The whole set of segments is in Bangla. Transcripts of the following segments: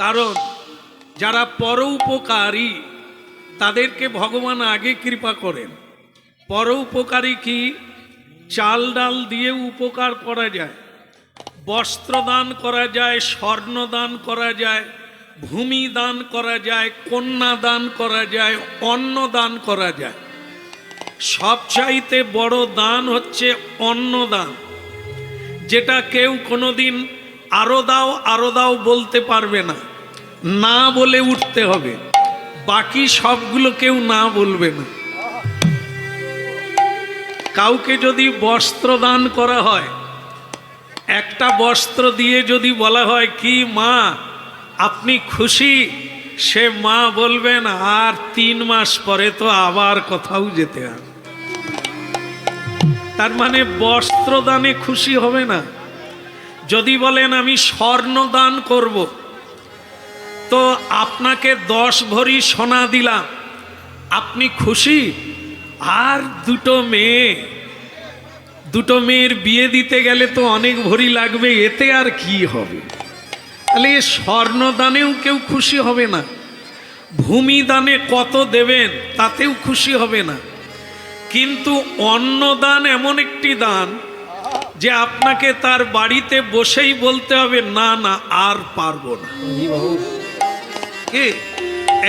কারণ যারা পরোপকারী তাদেরকে ভগবান আগে কৃপা করেন। পরোপকারী কি? চাল ডাল দিয়ে উপকার করা যায়, বস্ত্র দান করা যায়, স্বর্ণ দান করা যায়, ভূমি দান করা যায়, কন্যা দান করা যায়, অন্ন দান করা যায়। সবচাইতে বড় দান হচ্ছে অন্নদান, যেটা কেউ কোনোদিন আরো দাও বলতে পারবে না, না বলে উঠতে হবে। বাকি সবগুলো কেউ না বলবে না। কাউকে যদি বস্ত্র দান করা হয়, একটা বস্ত্র দিয়ে যদি বলা হয় কি মা আপনি খুশি, সে মা বলবেন আর 3 মাস পরে তো আবার কোথাও যেতে হবে। তার মানে বস্ত্র দানে খুশি হবে না। যদি বলেন আমি স্বর্ণ দান করব, তো আপনাকে 10 ভরি সোনা দিলাম, আপনি খুশি? আর দুটো মেয়ের বিয়ে দিতে গেলে তো অনেক ভরি লাগবে, এতে আর কি হবে? তাহলে স্বর্ণ দানেও কেউ খুশি হবে না। ভূমি দানে কত দেবেন তাতেও খুশি হবে না। কিন্তু অন্নদান এমন একটি দান যে আপনাকে তার বাড়িতে বসেই বলতে হবে না না আর পারবো না।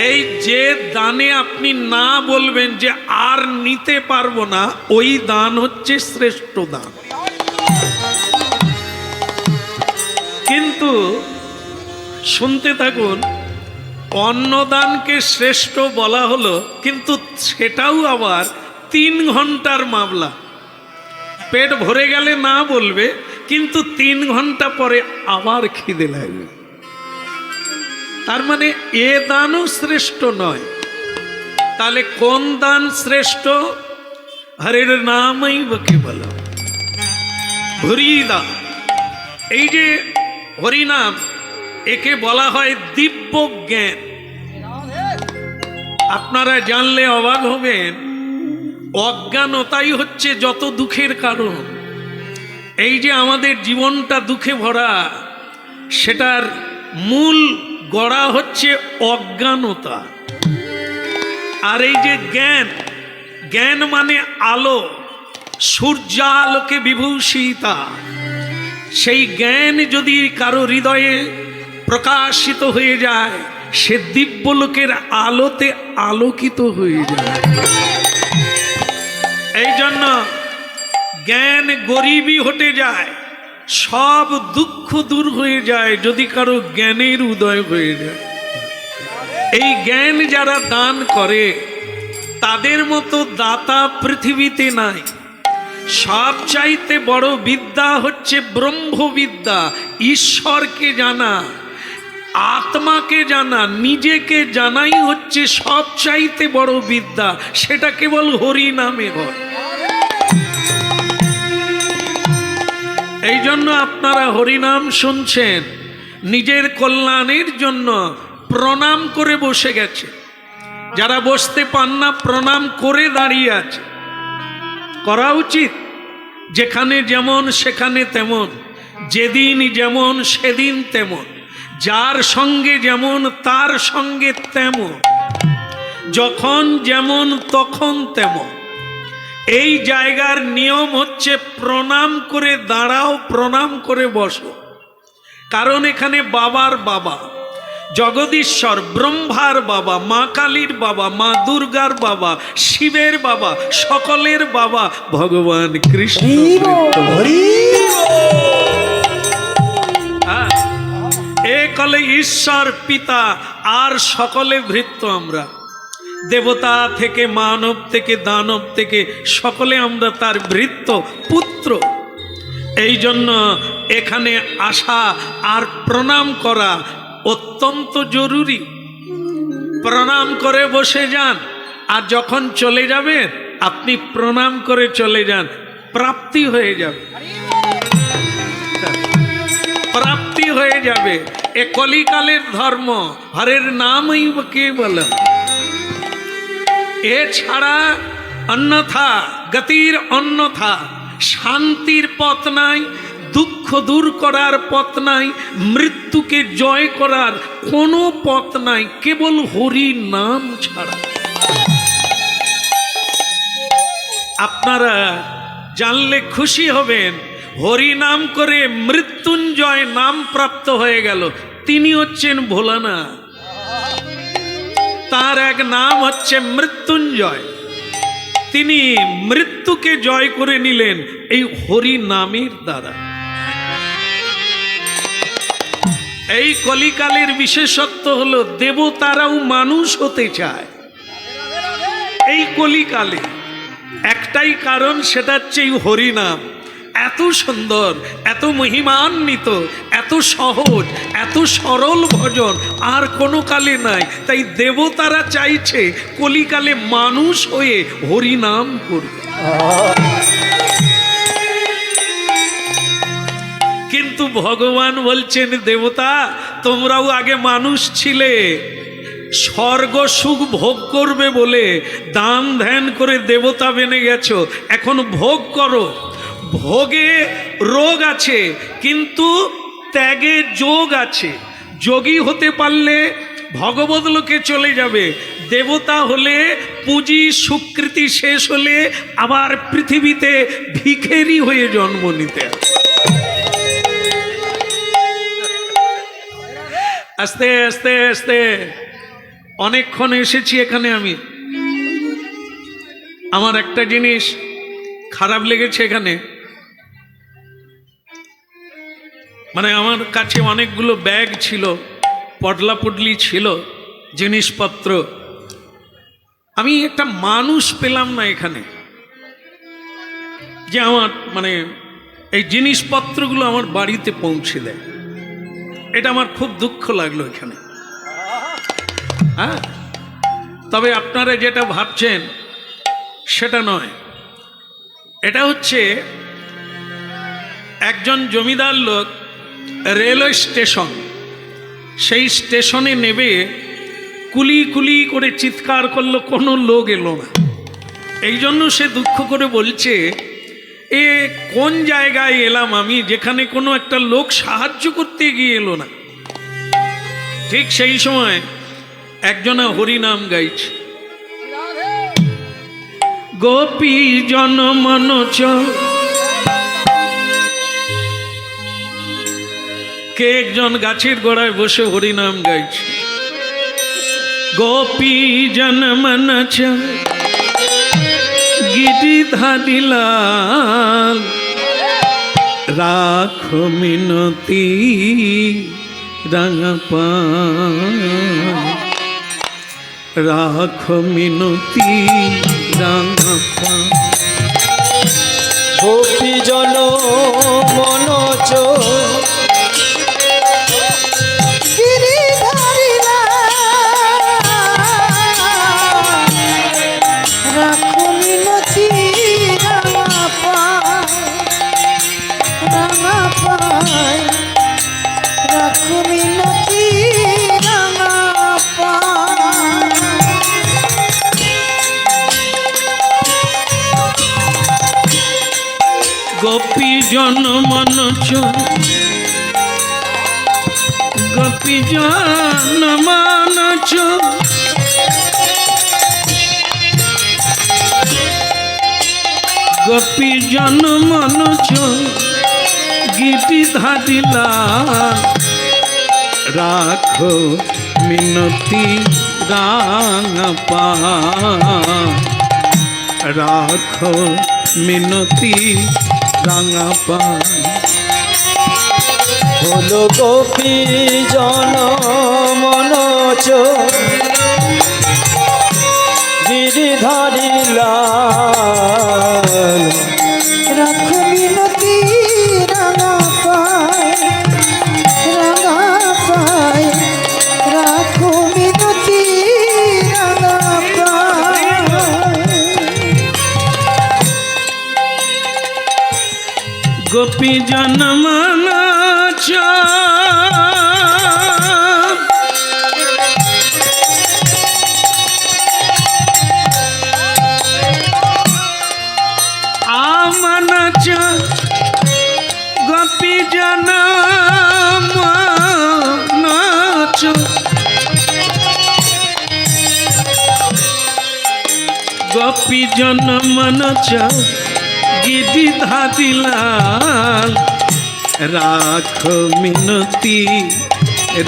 এই যে দানে আপনি না বলবেন যে আর নিতে পারবো না, ওই দান হচ্ছে শ্রেষ্ঠ দান। কিন্তু শুনতে থাকুন, অন্নদানকে শ্রেষ্ঠ বলা হলো, কিন্তু সেটাও আবার 3 ঘন্টার মামলা। পেট ভরে গেলে না বলবে, কিন্তু 3 ঘন্টা পরে আবার খিদে লাগবে। তার মানে এ দানও শ্রেষ্ঠ নয়। তাহলে কোন দান শ্রেষ্ঠ? হরির নামই বকে বল, হরি দান। এই যে হরিনাম, একে বলা হয় দিব্য জ্ঞান। আপনারা জানলে অবাক হবেন, অজ্ঞানতাই হচ্ছে যত দুঃখের কারণ। এই যে আমাদের জীবনটা দুঃখে ভরা, সেটার মূল গড়া হচ্ছে অজ্ঞানতা। আর এই যে জ্ঞান মানে আলো, সূর্যালোকে বিভূষিতা। সেই জ্ঞান যদি কারো হৃদয়ে প্রকাশিত হয়ে যায়, সে দিব্যলোকের আলোতে আলোকিত হয়ে যায়। এই জন্য জ্ঞান গরিবই হটে যায়, সব দুঃখ দূর হয়ে যায় যদি কারো জ্ঞানের উদয় হয়ে যায়। এই জ্ঞান যারা দান করে, তাদের মতো দাতা পৃথিবীতে নাই। সবচাইতে বড় বিদ্যা হচ্ছে ব্রহ্মবিদ্যা। ঈশ্বরকে জানা, আত্মাকে জানা, নিজেকে জানাই হচ্ছে সবচাইতে বড় বিদ্যা। সেটা কেবল হরি নামে হয়। এই জন্য আপনারা হরিনাম শুনছেন, নিজের কল্যাণের জন্য প্রণাম করে বসে গেছে। যারা বসতে পান না, প্রণাম করে দাঁড়িয়ে আছে। করা উচিত। যেখানে যেমন সেখানে তেমন, যেদিন যেমন সেদিন তেমন, যার সঙ্গে যেমন তার সঙ্গে তেমন, যখন যেমন তখন তেমন। এই জায়গার নিয়ম হচ্ছে প্রণাম করে দাঁড়াও, প্রণাম করে বসো। কারণ এখানে বাবার বাবা, জগদীশ্বর ব্রহ্মার বাবা, মা কালীর বাবা, মা দুর্গার বাবা, শিবের বাবা, সকলের বাবা ভগবান কৃষ্ণ। একলে ঈশ্বর পিতা, আর সকলে ভৃত্য আমরা। দেবতা থেকে, মানব থেকে, দানব থেকে, সকলে আমরা তার ভৃত্য পুত্র। এই জন্য এখানে আসা আর প্রণাম করা অত্যন্ত জরুরি। প্রণাম করে বসে যান, আর যখন চলে যাবেন আপনি প্রণাম করে চলে যান, প্রাপ্তি হয়ে যাবে, প্রাপ্তি হয়ে যাবে। এ কলিকালের ধর্ম, হরের নামই কে বলে। এছাড়া অন্যথা গতির অন্যথা শান্তির পথ নাই, দুঃখ দূর করার পথ নাই, মৃত্যুকে জয় করার কোনো পথ নাই, কেবল হরি নাম ছাড়া। আপনারা জানলে খুশি হবেন, হরি নাম করে মৃত্যুঞ্জয় নাম প্রাপ্ত হয়ে গেল। তিনি হচ্ছেন ভোলানাথ, তার এক নাম হচ্ছে মৃত্যুঞ্জয়। তিনি মৃত্যুকে জয় করে নিলেন এই হরি নামের দ্বারা। এই কলিকালের বিশেষত্ব হলো দেবতারাও মানুষ হতে চায় এই কলিকালে। একটাই কারণ, সেটা হচ্ছে এই হরিনাম। এত সুন্দর, এত মহিমান্বিত, এত সহজ, এত সরল ভজন আর কোনো কালে নাই। তাই দেবতারা চাইছে কলিকালে মানুষ হয়ে হরিনাম করবে। কিন্তু ভগবান বলছেন, দেবতা তোমরাও আগে মানুষ ছিলে, স্বর্গ সুখ ভোগ করবে বলে দান ধ্যান করে দেবতা বেনে গেছো, এখন ভোগ করো। ভোগে রোগ আছে কিন্তু ত্যাগে যোগ আছে। যোগী হতে পারলে ভগবত লোকে চলে যাবে, দেবতা হলে পুঁজি স্বীকৃতি শেষ হলে আবার পৃথিবীতে ভিখেরি হয়ে জন্ম নিতে। আস্তে আস্তে আস্তে অনেকক্ষণ এসেছি এখানে। আমি আমার একটা জিনিস খারাপ লেগেছে এখানে, মানে আমার কাছে অনেকগুলো ব্যাগ ছিল, পটলা পুটলি ছিল, জিনিসপত্র। আমি একটা মানুষ পেলাম না এখানে, যে আমার মানে এই জিনিসপত্রগুলো আমার বাড়িতে পৌঁছে দেয়। এটা আমার খুব দুঃখ লাগলো এখানে। হ্যাঁ, তবে আপনারা যেটা ভাবছেন সেটা নয়। এটা হচ্ছে একজন জমিদার লোক রেলওয়ে স্টেশন, সেই স্টেশনে নেবে কুলি কুলি করে চিৎকার করলো, কোনো লোক এলো না। এই জন্য সে দুঃখ করে বলছে, এ কোন জায়গায় এলাম আমি, যেখানে কোনো একটা লোক সাহায্য করতে গিয়ে এলো না। ঠিক সেই সময় একজনা হরিনাম গাইছে, গোপী জন মনোচ। কে একজন গাছের গোড়ায় বসে হরিনাম গাইছে, গোপী জন মনোচ গিরিধারী লাল, রাখো মিনতি রাঙা পাল, রাখো মিনতি রাঙা পাল। গোপী জন মনোজ গিরিধারী রাখো মিনতি রাঙা পায়, রাঙা পায়, রাখো মিনতি রাঙা পায়। গোপী জন মনোজ, গোপী জন মনোজ, গোপী জন মনোজ গিরিধারী লাল, রাখো মিনতি রাঙা পাল, রাখো মিনতি রাঙা পাল। হলো গোপী জন মনোজ গিরিধারী লাল, রাখো মিনতি রাঙা পায়, রাঙা পায়, রাখো মিনতি রাঙা পায়। গোপী জন মনোজ আমনোজ, গোপী গোপী জন মনচ গিরি ধাদিলাল রাখো মিনতি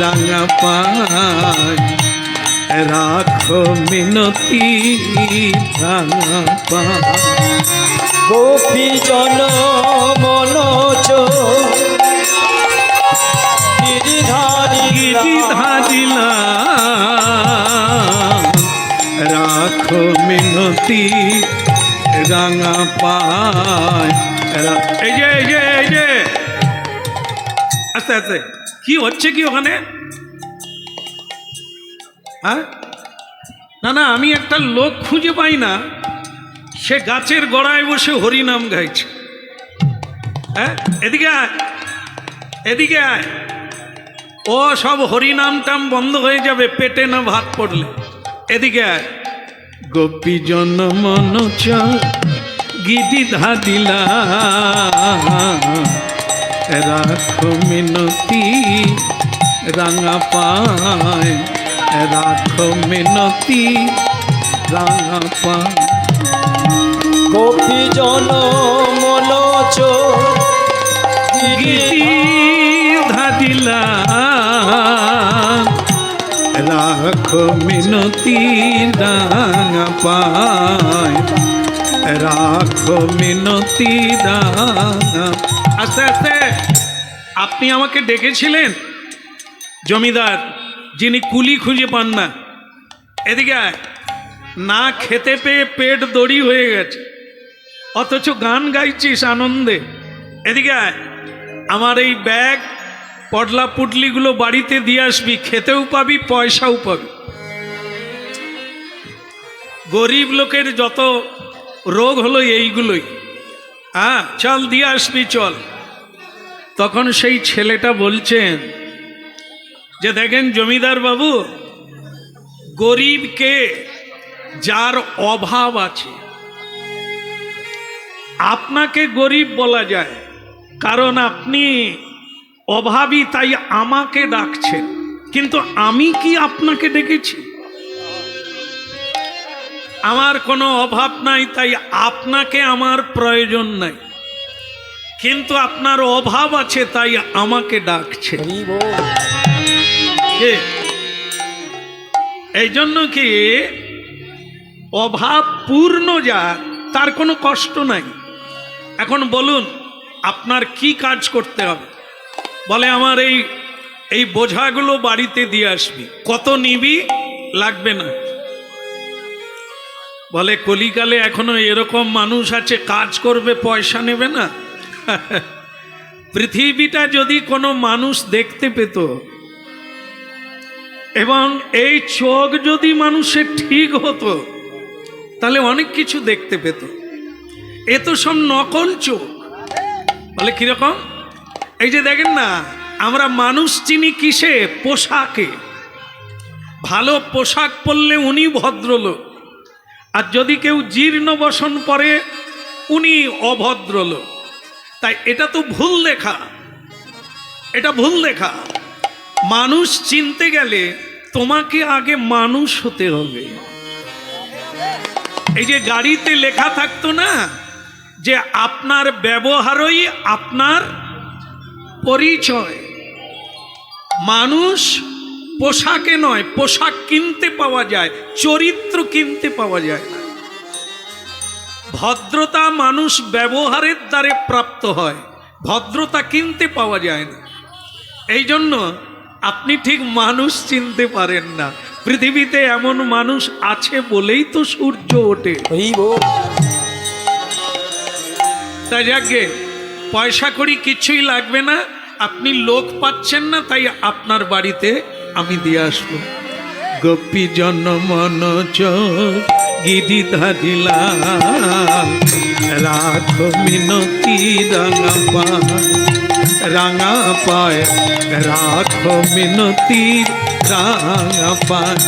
রাঙা পায় রাখো মিনতি রাঙা পায় গোপী জন মনোজ গিরিধারী গিরিধারিলা রাখো মিনতি রাঙা পায় এই যে এই যে এই যে আস্তে আস্তে কি হচ্ছে কি ওখানে? হ্যাঁ না না, আমি একটা লোক খুঁজে পাই না, সে গাছের গোড়ায় বসে হরিনাম গাইছে। হ্যাঁ এদিকে আয়, এদিকে আয়। ও সব হরিনাম টাম বন্ধ হয়ে যাবে পেটে না ভাত পড়লে। এদিকে আয়। গোপী জন মনচ গিরি ধাদিলা রাখো মিনতি রাঙা পায় রাখো মিনতি রাঙা পায় গোপী জন মনোজ গিরি ধাদিলা রাখো মিনতি রাঙা পায় রাখো মিনতি রাঙা। আস্তে আস্তে। আপনি আমাকে ডেকেছিলেন জমিদার, যিনি কুলি খুঁজে পান না। এদিকে আয়। না খেতে পেয়ে পেট দড়ি হয়ে গেছে, অথচ গান গাইছিস আনন্দে। এদিকে আয়। আমার এই ব্যাগ পটলা পুটলিগুলো বাড়িতে দিয়ে আসবি, খেতেও পাবি পয়সাও পাবি। গরিব লোকের যত রোগ হলো এইগুলোই। হ্যাঁ চল দিয়ে আসবি চল। তখন সেই ছেলেটা বলছেন যে দেখেন জমিদার বাবু, গরিবকে, যার অভাব আছে, আপনাকে গরিব বলা যায় কারণ আপনি অভাবী, তাই আমাকে ডাকছেন। কিন্তু আমি কি আপনাকে ডেকেছি? আমার কোনো অভাব নাই, তাই আপনাকে আমার প্রয়োজন নাই। কিন্তু আপনার অভাব আছে, তাই আমাকে ডাকছে। এই জন্য কি অভাব পূর্ণ যার, তার কোনো কষ্ট নাই। এখন বলুন আপনার কি কাজ করতে হবে? বলে আমার এই বোঝাগুলো বাড়িতে দিয়ে আসবি। কত নিবি? লাগবে না। বলে কলিকালে এখনো এরকম মানুষ আছে কাজ করবে পয়সা নেবে না? পৃথিবীটা যদি কোনো মানুষ দেখতে পেত এবং এই চোখ যদি মানুষের ঠিক হতো, তাহলে অনেক কিছু দেখতে পেত। এ তো সব নকল চোখ। বলে কিরকম? এই যে দেখেন না, আমরা মানুষ চিনি কিসে? পোশাকে। ভালো পোশাক পরলে উনি ভদ্রলোক, আর যদি কেউ জীর্ণ বসন পরে উনি অভদ্রলোক। তাই এটা তো ভুল দেখা, এটা ভুল দেখা। মানুষ চিনতে গেলে তোমাকে আগে মানুষ হতে হবে। এই যে গাড়িতে লেখা থাকতো না যে আপনার ব্যবহারই আপনার পরিচয়। মানুষ পোশাকে নয়, পোশাক কিনতে পাওয়া যায়, চরিত্র কিনতে পাওয়া যায় না। ভদ্রতা মানুষ ব্যবহারের দ্বারে প্রাপ্ত হয়, ভদ্রতা কিনতে পাওয়া যায় না। এই জন্য আপনি ঠিক মানুষ চিনতে পারেন না। পৃথিবীতে এমন মানুষ আছে বলেই তো সূর্য ওঠে। তাই যাকে পয়সা করি কিছুই লাগবে না, আপনি লোক পাচ্ছেন না, তাই আপনার বাড়িতে আমি দিয়ে আসবো। গোপী জন মনোজ গিরি ধারিলা রাখো মিনতি রাঙা পায় রাঙা পায় রাখো মিনতি রাঙা পায়।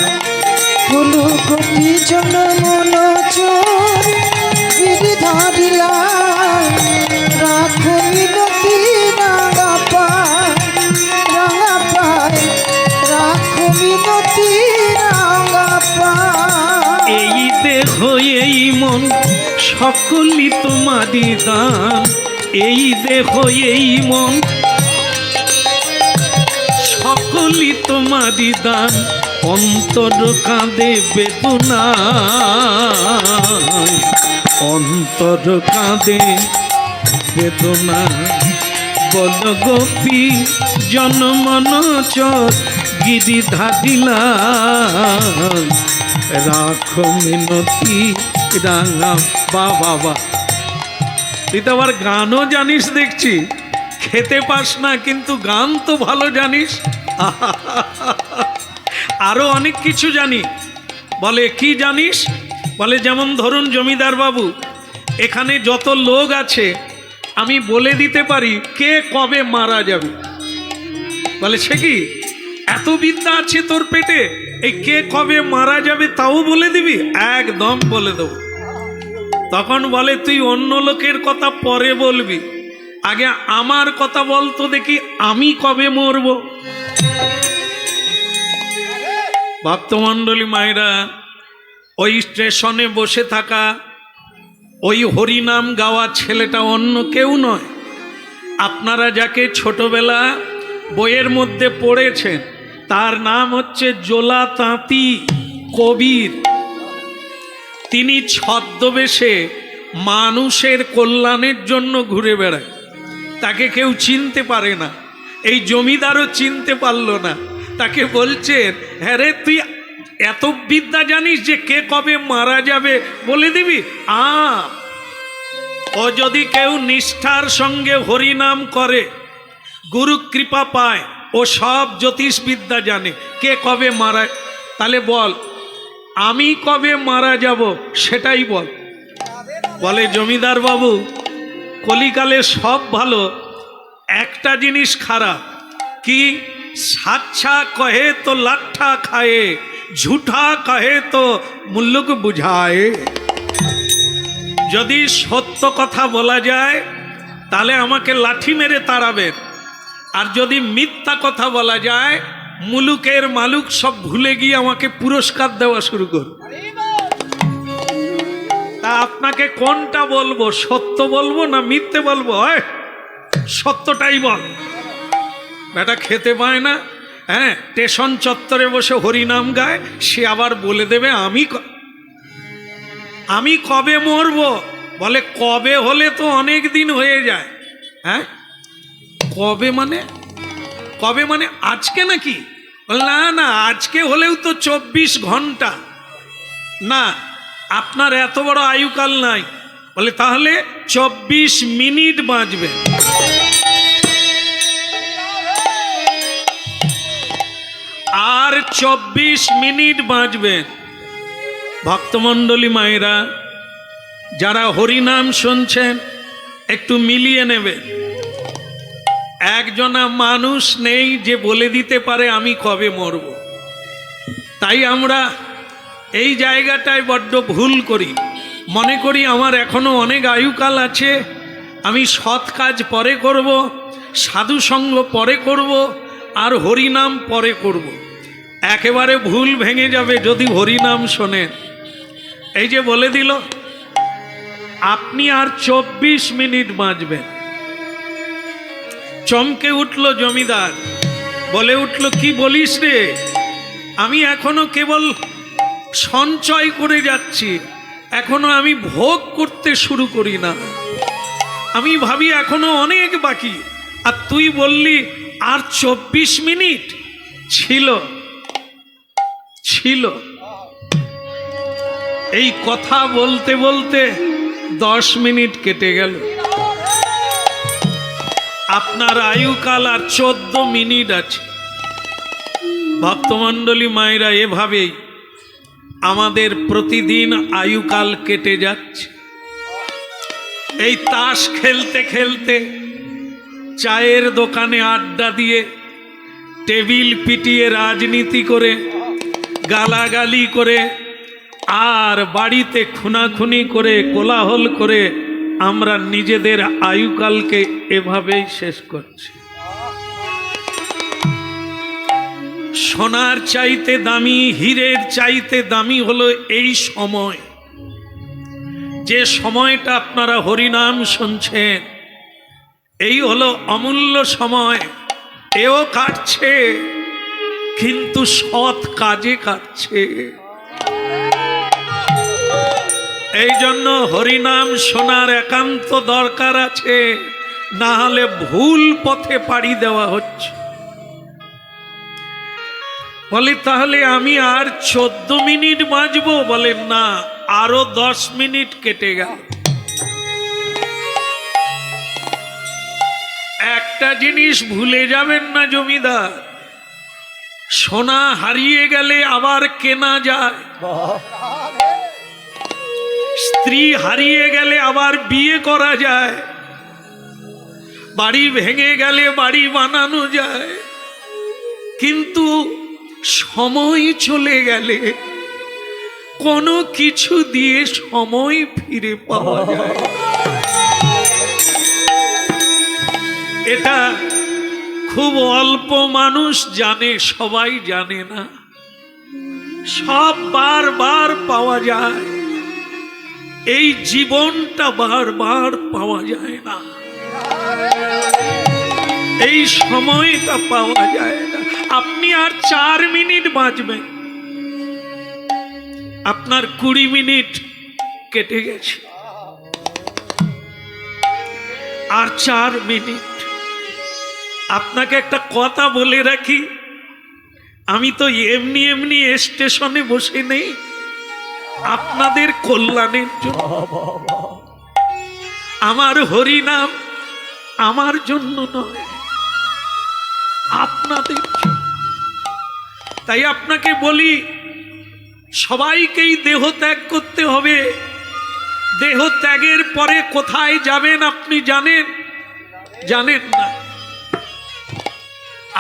হলো গোপী জন মনোজ গিরিধারিলা রাখো মিনতি রাঙা পায় রাখো মিনতি রাঙা পায়। এই দেহ এই মন সকলই তোমারই দান, এই দেহ এই মন সকলই তোমারই দান, অন্তর কাঁদে বেদনায়, অন্তর কাঁদে বেদনা। বল গোপী জনমন চর গিরি ধাদিলা, রাখো মিনতি রাঙা। বাবা তুই তো আবার গানও জানিস দেখছি, খেতে পাস না কিন্তু গান তো ভালো জানিস। আরো অনেক কিছু জানি। বলে কি জানিস? বলে যেমন ধরুন জমিদার বাবু, এখানে যত লোক আছে আমি বলে দিতে পারি কে কবে মারা যাবে। বলে সে কি, এত বিদ্যা আছে তোর পেটে, এই কে কবে মারা যাবে তাও বলে দিবি? একদম বলে দেবো। তখন বলে তুই অন্য লোকের কথা পরে বলবি, আগে আমার কথা বলতো দেখি আমি কবে মরব। ভক্তমণ্ডলী মায়েরা, ওই স্টেশনে বসে থাকা ওই হরিনাম গাওয়া ছেলেটা অন্য কেউ নয়। আপনারা যাকে ছোটবেলা বইয়ের মধ্যে পড়েছেন তার নাম হচ্ছে জোলা তাঁতি কবির। তিনি ছদ্মবেশে মানুষের কল্যাণের জন্য ঘুরে বেড়ায়, তাকে কেউ চিনতে পারে না। এই জমিদারও চিনতে পারল না। তাকে বলছেন, হ্যাঁ রে তুই এত বিদ্যা জানিস যে কে কবে মারা যাবে বলে দিবি? ও যদি কেউ নিষ্ঠার সঙ্গে হরিনাম করে, গুরু কৃপা পায়, ও সব জ্যোতিষ বিদ্যা জানে, কে কবে মারা। তাহলে বল আমি কবে মারা যাব সেটাই বল। বলে জমিদার বাবু, কলিকালে সব ভালো, একটা জিনিস খারাপ। কি? সাচ্ছা কহে তো লাঠা খায়ে, ঝুঠা কহে তো মুল্লুক বুঝায়। যদি সত্য কথা বলা যায় তাহলে আমাকে লাঠি মেরে তাড়াবেন, আর যদি মিথ্যা কথা বলা যায় মুলুকের মালুক সব ভুলে গিয়ে আমাকে পুরস্কার দেওয়া শুরু করবে। তা আপনাকে কোনটা বলবো, সত্য বলবো না মিথ্যে বলবো? সত্যটাই বল। বেটা খেতে পায় না, হ্যাঁ, স্টেশন চত্বরে বসে হরিনাম গায়, সে আবার বলে দেবে আমি কবে মরবো। বলে কবে হলে তো অনেক দিন হয়ে যায়। হ্যাঁ, কবে মানে? কবে মানে আজকে নাকি? না না, আজকে হলেও তো 24 ঘন্টা। না, আপনার এত বড় আয়ুকাল নাই। বলে তাহলে 24 মিনিট বাঁচবে। আর 24 মিনিট বাঁচবেন। ভক্তমণ্ডলী মায়েরা, যারা হরিনাম শুনছেন একটু মিলিয়ে নেবে। একজনা মানুষ নেই যে বলে দিতে পারে আমি কবে মরব। তাই আমরা এই জায়গাটায় বড্ড ভুল করি, মনে করি আমার এখনো অনেক আয়ুকাল আছে, আমি সৎ কাজ পরে করব, সাধু সঙ্গ পরে করব, আর হরিনাম পরে করব। একেবারে ভুল ভেঙে যাবে যদি হরিনাম শোনেন। এই যে বলে দিল আপনি আর 24 মিনিট বাঁচবেন। চমকে উঠল জমিদার, বলে উঠল কি বলিস রে, আমি এখনো কেবল সঞ্চয় করে যাচ্ছি, এখনো আমি ভোগ করতে শুরু করি না। আমি ভাবি এখনো অনেক বাকি, আর তুই বললি আর 24 মিনিট। ছিল ছিল এই কথা বলতে বলতে 10 মিনিট কেটে গেল। আপনার আয়ুকাল আর 14 মিনিট আছে। ভক্তমণ্ডলী মায়েরা, এভাবেই আমাদের প্রতিদিন আয়ুকাল কেটে যাচ্ছে। এই তাস খেলতে খেলতে, চায়ের দোকানে আড্ডা দিয়ে, টেবিল পিটিয়ে রাজনীতি করে, গালাগালি করে, আর বাড়িতে খুনাখুনি করে, কোলাহল করে আমরা নিজেদের আয়ুকালকে এভাবেই শেষ করছি। সোনার চাইতে দামি, হীরের চাইতে দামি হলো এই সময়। যে সময়টা আপনারা হরিনাম শুনছেন, এই হলো অমূল্য সময়। এও কাটছে, কিন্তু সৎ কাজে কাটছে। এই জন্য হরিনাম শোনার একান্ত দরকার আছে, না হলে ভুল পথে পাড়ি দেওয়া হচ্ছে। বলে তাহলে আমি আর 14 মিনিট বাঁচবো? বলেন না, আরো 10 মিনিট কেটে গেল। একটা জিনিস ভুলে যাবেন না জমিদার, সোনা হারিয়ে গেলে আবার কেনা যায়, স্ত্রী হারিয়ে গেলে আবার বিয়ে করা যায়, বাড়ি ভেঙে গেলে বাড়ি বানানো যায়, কিন্তু সময় চলে গেলে কোনো কিছু দিয়ে সময় ফিরে পাওয়া যায়। এটা খুব অল্প মানুষ জানে, সবাই জানে না। সব বারবার পাওয়া যায়, এই জীবনটা বারবার পাওয়া যায় না, এই সময়টা পাওয়া যায় না। আপনি আর 4 মিনিট বাঁচবেন, আপনার 20 মিনিট কেটে গেছে, আর 4 মিনিট। আপনাকে একটা কথা বলে রাখি, আমি তো এমনি এমনি স্টেশনে বসে নেই, আপনাদের কল্যাণের জন্য। আমার হরিনাম আমার জন্য নয়, আপনাদের জন্য। তাই আপনাকে বলি, সবাইকেই দেহ ত্যাগ করতে হবে। দেহ ত্যাগের পরে কোথায় যাবেন আপনি জানেন? জানেন না।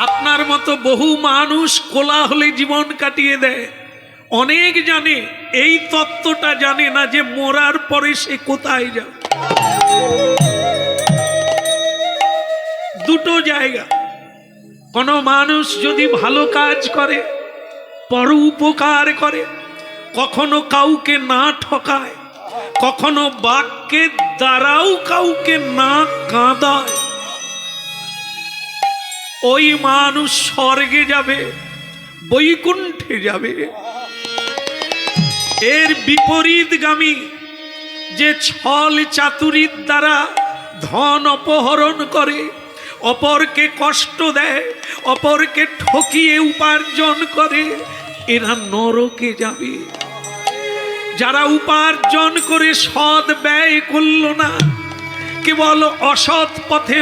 আপনার মতো বহু মানুষ কোলাহলে জীবন কাটিয়ে দেয়, অনেক জানে, এই তত্ত্বটা জানে না যে মরার পরে সে কোথায় যাবে। দুটো জায়গা, কোন মানুষ যদি ভালো কাজ করে, পর উপকার করে, কখনো কাউকে না ঠকায়, কখনো বাক্যের দ্বারাও কাউকে না কাঁদায়, ওই মানুষ স্বর্গে যাবে, বৈকুণ্ঠে যাবে। এর বিপরীতগামী যে ছল চাতুরীর দ্বারা ধন অপহরণ করে, অপরকে কষ্ট দেয়, অপরকে ঠকিয়ে উপার্জন করে, এরা নরকে যাবে। যারা উপার্জন করে সৎ ব্যয় করল না, কেবল অসৎ পথে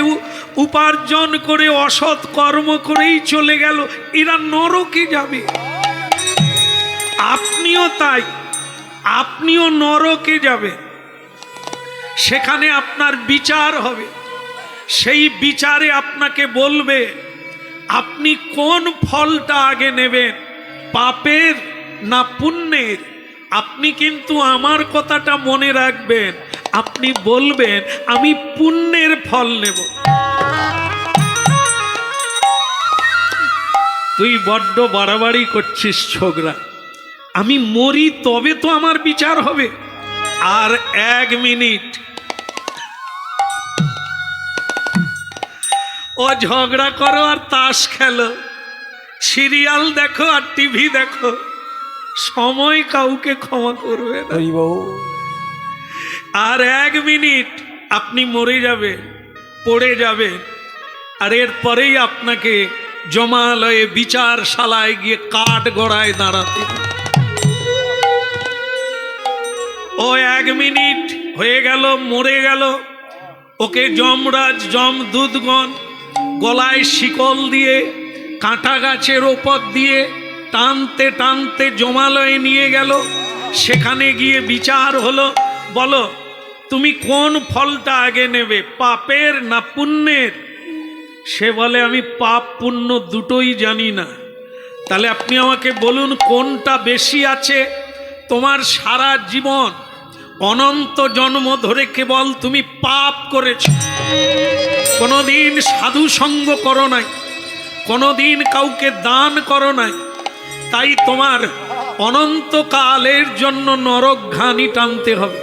উপার্জন করে অসৎ কর্ম করেই চলে গেল, এরা নরকে যাবে। আপনিও তাই, আপনিও নরকে যাবে। সেখানে আপনার বিচার হবে, সেই বিচারে আপনাকে বলবে আপনি কোন ফলটা আগে নেবেন, পাপের না পুণ্যের। আপনি কিন্তু আমার কথাটা মনে রাখবেন, আপনি বলবেন আমি পুণ্যের ফল নেব। তুই বড্ড বাড়াবাড়ি করছিস ছোকরা, আমি মরি তবে তো আমার বিচার হবে। আর 1 মিনিট। ও ঝগড়া করো আর তাস খেলো, সিরিয়াল দেখো আর টিভি দেখো, সময় কাউকে ক্ষমা করবে না। আর 1 মিনিট আপনি মরে যাবেন, পড়ে যাবেন, আর এরপরেই আপনাকে জমালয়ে বিচারশালায় গিয়ে কাঠ গড়ায় দাঁড়াতে। ও 1 মিনিট হয়ে গেল, মরে গেল, ওকে যমরাজ যমদূতগণ গলায় শিকল দিয়ে কাঁটা গাছের ওপর দিয়ে টানতে টানতে জমালয়ে নিয়ে গেল। সেখানে গিয়ে বিচার হলো, বলো তুমি কোন ফলটা আগে নেবে, পাপের না পুণ্যের? সে বলে আমি পাপ পুণ্য দুটোই জানি না। তাহলে আপনি আমাকে বলুন কোনটা বেশি আছে? তোমার সারা জীবন অনন্ত জন্ম ধরে কেবল তুমি পাপ করেছ, কোনোদিন সাধু সঙ্গ করো নাই, কোনোদিন কাউকে দান করো নাই, তাই তোমার অনন্তকালের জন্য নরক ঘানি টানতে হবে।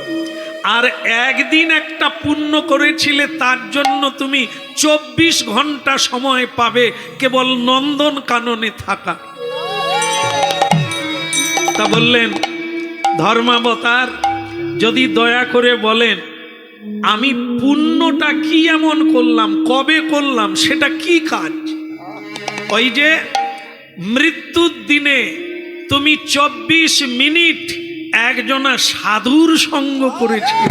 আর একদিন একটা পুণ্য করেছিলে, তার জন্য তুমি 24 ঘন্টা সময় পাবে কেবল নন্দন কাননে থাকা। তা বললেন, ধর্মাবতার যদি দয়া করে বলেন আমি পুণ্যটা কি এমন করলাম, কবে করলাম, সেটা কি কাজ? ওই যে মৃত্যুর দিনে তুমি 24 মিনিট একজনা সাধুর সঙ্গ করেছিলে।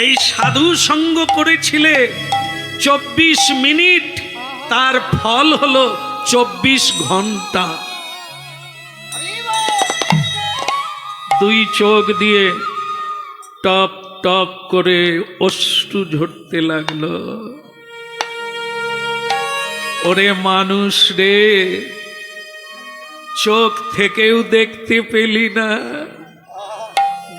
এই সাধু সঙ্গ করেছিলে 24 মিনিট, তার ফল হলো 24 ঘন্টা। দুই চোখ দিয়ে টপ টপ করে অশ্রু ঝরতে লাগলো। ওরে মানুষ রে, চোখ থেকেও দেখতে পেলি না,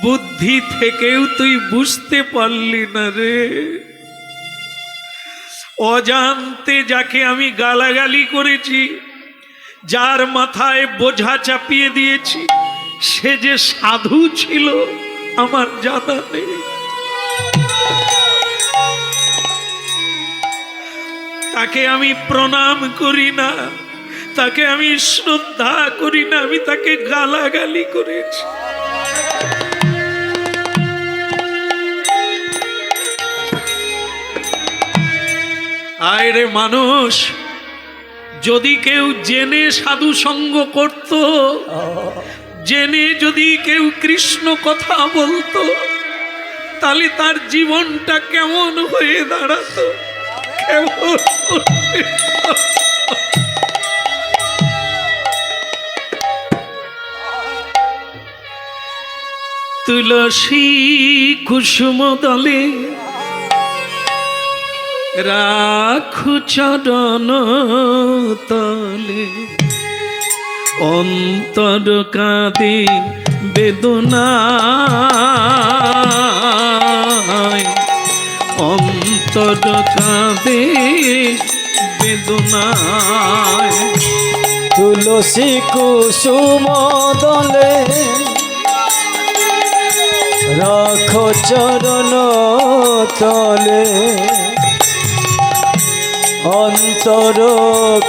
বুদ্ধি থেকেও তুই বুঝতে পারলি না রে। অজান্তে যাকে আমি গালাগালি করেছি, যার মাথায় বোঝা চাপিয়ে দিয়েছি, সে যে সাধু ছিল আমার জানা নেই। তাকে আমি প্রণাম করি না, তাকে আমি শ্রদ্ধা করি না, আমি তাকে গালাগালি করেছি। আয় রে মানুষ, যদি কেউ জেনে সাধু সঙ্গ করত, জেনে যদি কেউ কৃষ্ণ কথা বলতো, তাহলে তার জীবনটা কেমন হয়ে দাঁড়াতো, কেমন। তুলসী কুসুম দলে রাখু চরণ তলে, অন্তর কাঁদে বেদনায়, অন্তর কাঁদে বেদনায়। তুলসী কুসুম দলে রাখো চরণ তলে, অন্তর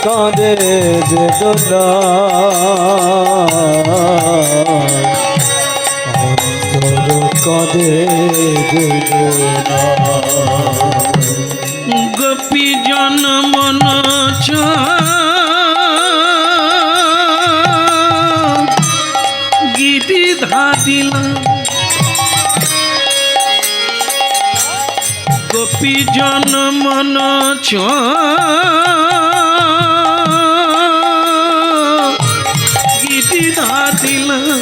কাঁদে বেদনা, অন্তর কাঁদে বেদনা। গোপী জন মন গিরি ধারিলাম, গোপী জন মন গিরি ধারিলাম,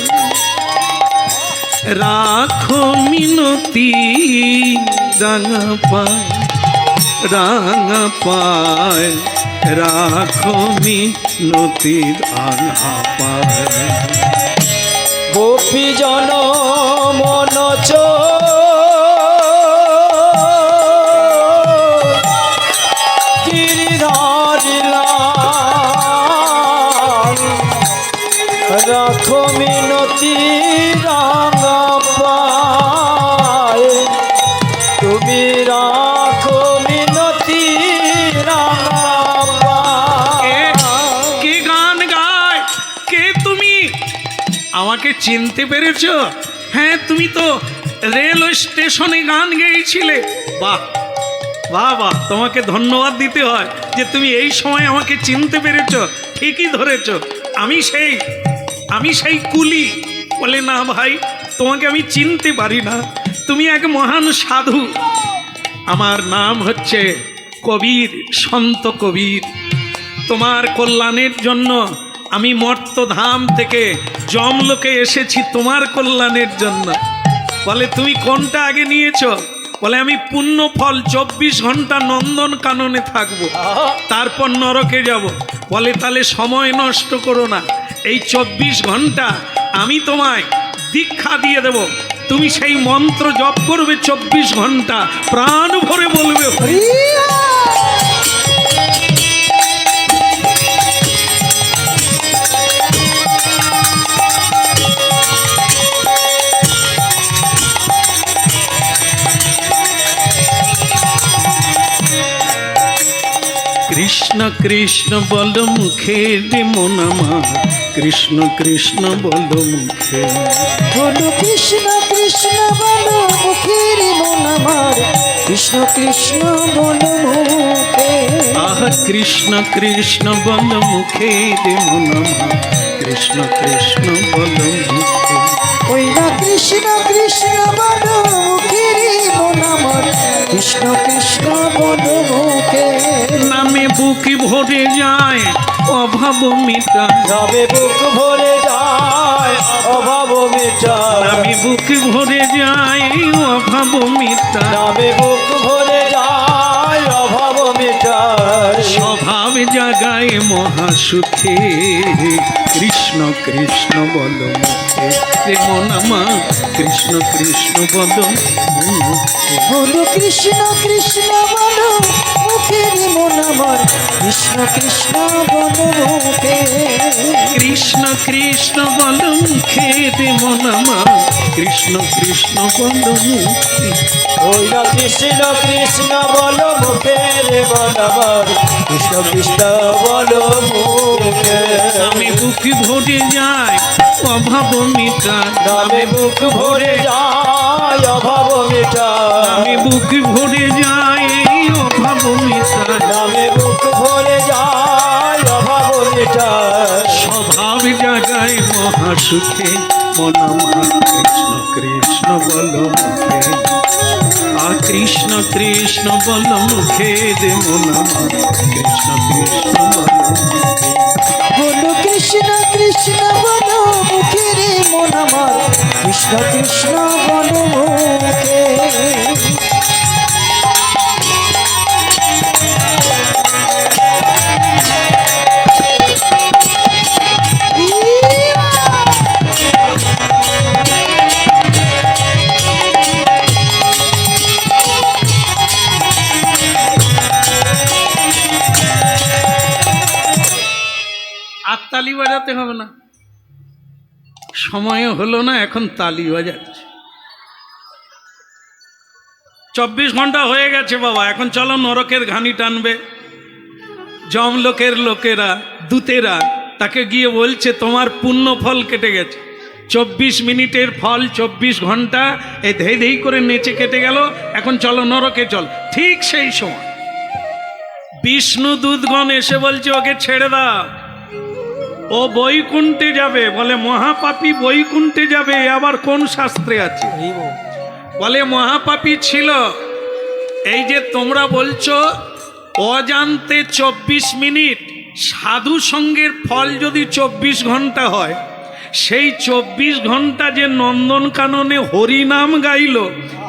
রাখো মিনতি রাঙা পায়, রাঙা পায়, রাখো মিনতি রাঙা পায়। গোপী জন মন রাখো মিনতি রাঙা পায়, তুমি রাখো মিনতি রাঙা পায়। কে গান গায়? কে তুমি? আমাকে চিনতে পেরেছো? হ্যাঁ, তুমি তো রেলওয়ে স্টেশনে গান গেয়েছিলে। বাহ বাহ বাহ, তোমাকে ধন্যবাদ দিতে হয় যে তুমি এই সময় আমাকে চিনতে পেরেছো, ঠিকই ধরেছো। আমি সেই কুলি। বলে না ভাই, তোমাকে আমি চিনতে পারি না, তুমি এক মহান সাধু। আমার নাম হচ্ছে কবির, সন্ত কবির। তোমার কল্যাণের জন্য আমি মর্তধাম থেকে যমলোকে এসেছি তোমার কল্যাণের জন্য। বলে তুমি কোনটা আগে নিয়েছো? বলে আমি পুণ্য ফল 24 ঘন্টা নন্দন কাননে থাকবো, তারপর নরকে যাব। বলে তাহলে সময় নষ্ট করো না, এই 24 ঘন্টা আমি তোমায় দীক্ষা দিয়ে দেব। তুমি সেই মন্ত্র জপ করবে 24 ঘন্টা, প্রাণ ভরে বলবে হরি। কৃষ্ণ বল মুখে রে মন আমার, কৃষ্ণ কৃষ্ণ বল মুখে। বলো কৃষ্ণ কৃষ্ণ বলো মুখে রে মন আমার, কৃষ্ণ কৃষ্ণ বলো মুখে। আহা কৃষ্ণ কৃষ্ণ বল মুখে রে মন আমার, কৃষ্ণ কৃষ্ণ বল মুখে। ওই না কৃষ্ণ কৃষ্ণ বলো মুখে রে মন আমার, কৃষ্ণ কৃষ্ণ বলো মুখে। নামে বুক ভরে যায় অভাব মিটায়, যাবে বুক ভরে যায় অভাব মিটায়, নামে বুক ভরে যায় অভাব মিটায়। যাবে বুক ভরে যায় অভাব মিটায়। স্বভাব জাগায় মহাসুখে, কৃষ্ণ কৃষ্ণ বল মুখে রে মন আমার, কৃষ্ণ কৃষ্ণ বল মুখে। বলো কৃষ্ণ কৃষ্ণ বলো মুখে রে মন আমার, কৃষ্ণ কৃষ্ণ বলো মুখে। কৃষ্ণ কৃষ্ণ বল মুখে রে মন আমার, কৃষ্ণ কৃষ্ণ বল মুখে। ওই না কৃষ্ণ কৃষ্ণ বলো মুখে রে মন আমার, কৃষ্ণ কৃষ্ণ বলো মুখে। আমি বুক ভরে যায় অভাব মিটায়, নামে বুক ভরে যায় অভাব মিটায়, আমি বুক ভরে যায় অভাব মিটায়। নামে বুক ভরে যায় অভাব মিটায়। স্বভাব জাগায় মহাসুখে, মন আমার কৃষ্ণ কৃষ্ণ বল মুখে। কৃষ্ণ কৃষ্ণ বল মুখে রে মন আমার, কৃষ্ণ কৃষ্ণ বল মুখে। বলো কৃষ্ণ কৃষ্ণ বলো মুখে রে মন আমার, কৃষ্ণ কৃষ্ণ বলো মুখে। আর তালি বাজাতে হবে না, সময় হলো না, এখন তালি বাজাচ্ছে। 24 ঘন্টা হয়ে গেছে বাবা, এখন চলো নরকের ঘানি টানবে। যমলোকের লোকেরা দূতেরা তাকে গিয়ে বলছে তোমার পুণ্য ফল কেটে গেছে, 24 মিনিটের ফল 24 ঘন্টা এই ধেই ধেই করে নেচে কেটে গেল, এখন চলো নরকে চল। ঠিক সেই সময় বিষ্ণু দূতগণ এসে বলছে ওকে ছেড়ে দাও, ও বৈকুণ্ঠে যাবে। বলে মহাপাপী বৈকুণ্ঠে যাবে, আবার কোন শাস্ত্রে আছে? বলে মহাপাপী ছিল। এই যে তোমরা বলছো অজান্তে 24 মিনিট, সাধু সঙ্গের ফল যদি 24 ঘন্টা হয়, সেই 24 ঘন্টা যে নন্দনকাননে হরিনাম গাইল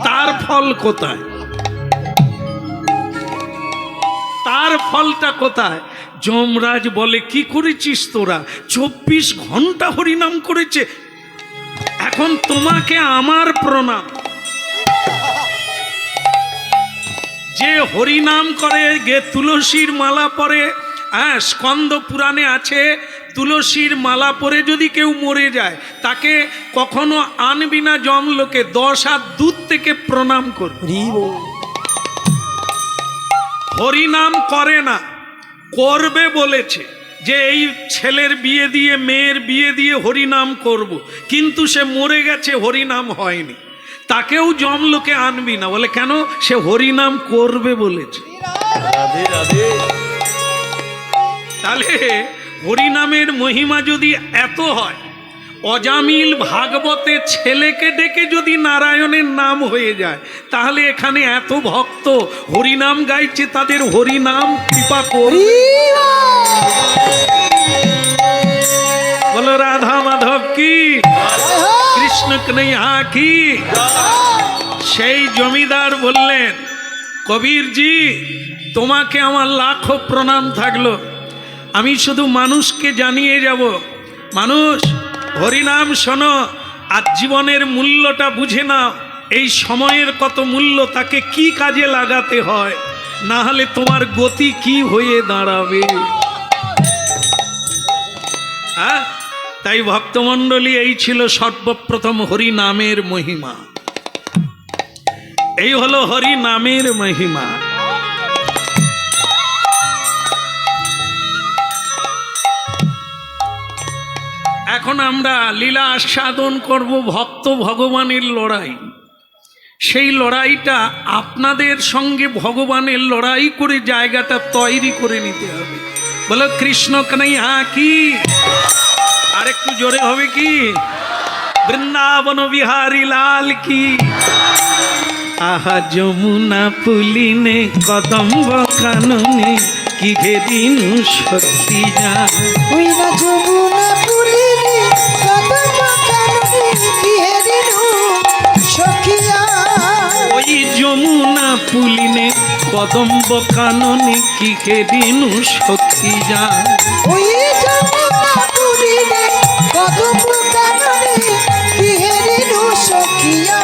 তার ফল কোথায়? তার ফলটা কোথায়? যমরাজ বলে কি করেছিস তোরা? 24 ঘন্টা হরিনাম করেছে। এখন তোমাকে আমার প্রণাম। যে হরিনাম করে গে তুলসীর মালা পরে, হ্যাঁ স্কন্দ পুরাণে আছে, তুলসীর মালা পরে যদি কেউ মরে যায় তাকে কখনো আনবি না যমলোকে, 10 হাত দূর থেকে প্রণাম করবি। হরিনাম করে না, করবে বলেছে যে এই ছেলের বিয়ে দিয়ে মেয়ের বিয়ে দিয়ে হরিনাম করব, কিন্তু সে মরে গেছে, হরিনাম হয়নি, তাকেও যমলোকে আনবি না। বলে কেন? সে হরিনাম করবে বলেছে। রাধে রাধে। তাহলে হরিনামের মহিমা যদি এত হয়, অজামিল ভাগবতে ছেলেকে ডেকে যদি নারায়ণের নাম হয়ে যায়, তাহলে এখানে এত ভক্ত হরিনাম গাইছে, তাদের হরিনাম কৃপা করবে। বলো রাধা মাধব কি, কৃষ্ণ কন্হैया কি। সেই জমিদার বললেন কবিরজি তোমাকে আমার লাখো প্রণাম থাকলো, আমি শুধু মানুষকে জানিয়ে যাব, মানুষ হরিনাম শোনো আর জীবনের মূল্যটা বুঝে নাও, এই সময়ের কত মূল্য, তাকে কি কাজে লাগাতে হয়, না হলে তোমার গতি কি হয়ে দাঁড়াবে। হ্যাঁ, তাই ভক্তমণ্ডলী এই ছিল সর্বপ্রথম হরিনামের মহিমা। এই হলো হরিনামের মহিমা। এখন আমরা লীলা আস্বাদন করব ভক্ত ভগবানের লড়াই। সেই লড়াইটা আপনাদের সঙ্গে ভগবানের লড়াই করে জায়গাটা তৈরি করে নিতে হবে। বলো কৃষ্ণ কানাইয়া কি, আর একটু জোরে হবে কি, বৃন্দাবন বিহারী লাল কি। আহা যমুনা পুলিনে কদম্ব কাননে কি ঘেরিনু সত্যি যা। ওই না যমুনা পুলিনে কদম্ব কাননে কি হেরিনু সখিয়া। ওই যমুনা পুলিনে কদম্ব কাননে কি ঘেরিনু সত্যি যা। ওই যমুনা পুলিনে কদম্ব কাননে কি হেরিনু সখিয়া।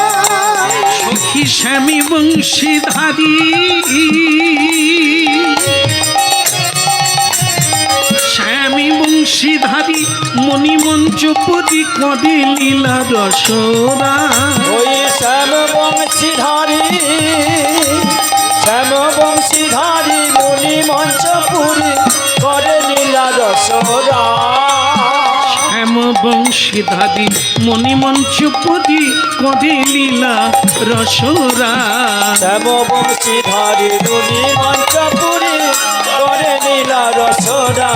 সখী শ্যামী বংশীধারী, শ্যামী বংশীধারী মণিমঞ্চপতি কদে লীলা রসরা। ওই শ্যাম বংশীধারী, শ্যাম বংশীধারী মুনি মঞ্চপুরী করে লীলা রসরা। শ্যাম বংশীধারী মণিমঞ্চপতি কদে লীলা রসরা। শ্যাম বংশীধারী মুনি মঞ্চপুরী করে লীলা রসরা।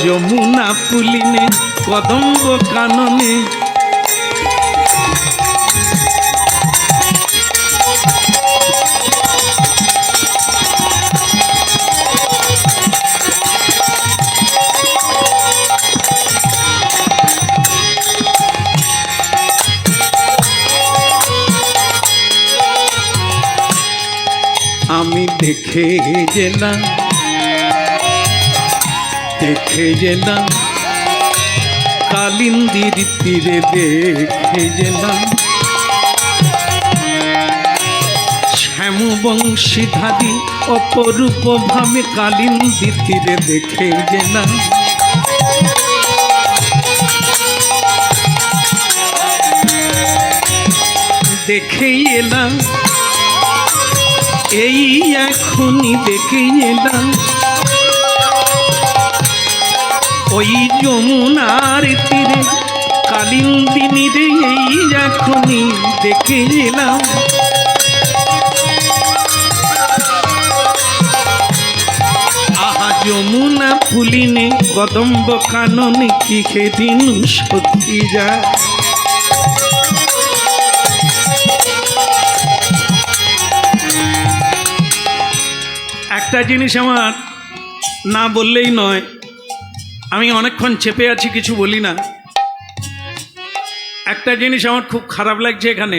যমুনা পুলিনে কদম্ব কাননে আমি দেখে গেলাম, দেখে গেলাম কালিন্দির তীরে, দেখে গেলাম শ্যাম বংশীধারী অপরূপ ভাবে কালিন্দির তীরে, দেখে গেলাম দেখেই এলাম, এই এখনই দেখেই এলাম ওই যমুনার তীরে কালিন্দিনী রে, এই এখনই দেখে এলাম। আহা যমুনা ফুলিনে কদম্ব কাননে কি সেদিন সত্যি যায়। একটা জিনিস আমার না বললেই নয়, আমি অনেকক্ষণ চেপে আছি, কিছু বলি না। একটা জিনিস আমার খুব খারাপ লাগছে এখানে,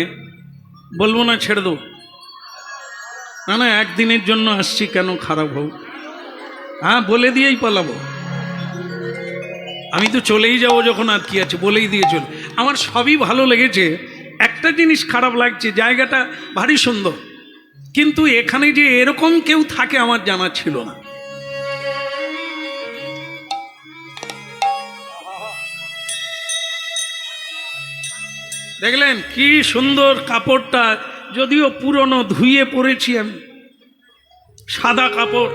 বলবো না, ছেড়ে দেবো। না না, একদিনের জন্য আসছি, কেন খারাপ হোক, হ্যাঁ বলে দিয়েই পালাবো। আমি তো চলেই যাবো যখন, আর কি আছে, বলেই দিয়ে চলে। আমার সবই ভালো লেগেছে, একটা জিনিস খারাপ লাগছে, জায়গাটা ভারী সুন্দর, কিন্তু এখানে যে এরকম কেউ থাকে আমার জানা ছিল না। দেখলেন কি সুন্দর কাপড়টা, যদিও পুরনো, ধুয়ে পরেছি আমি, সাদা কাপড়,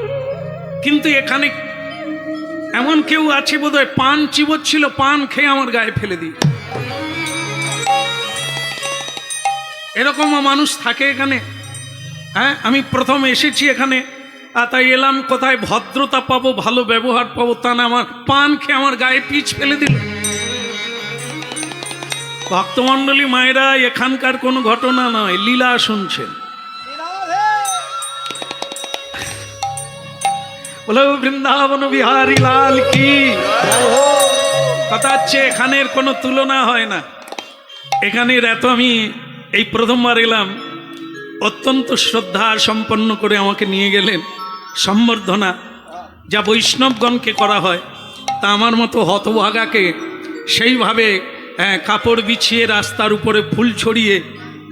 কিন্তু এখানে এমন কেউ আছে বোধহয় পান চিবোচ্ছিল, পান খেয়ে আমার গায়ে ফেলে দিয়ে। এরকমও মানুষ থাকে এখানে। হ্যাঁ, আমি প্রথম এসেছি এখানে, তাই এলাম, কোথায় ভদ্রতা পাবো, ভালো ব্যবহার পাবো, তা না আমার পান খেয়ে আমার গায়ে পিচ ফেলে দিল। ভক্তমণ্ডলী মায়েরা, এখানকার কোনো ঘটনা নয়, লীলা শুনছেন। বলো বৃন্দাবন বিহারী লাল কি। কথা হচ্ছে এখানের কোনো তুলনা হয় না। এখানের এত, আমি এই প্রথমবার এলাম, অত্যন্ত শ্রদ্ধা সম্পন্ন করে আমাকে নিয়ে গেলেন। সম্বর্ধনা যা বৈষ্ণবগণকে করা হয়, তা আমার মতো হতভাগাকে সেইভাবে কাপড় বিছিয়ে রাস্তার উপরে ফুল ছড়িয়ে,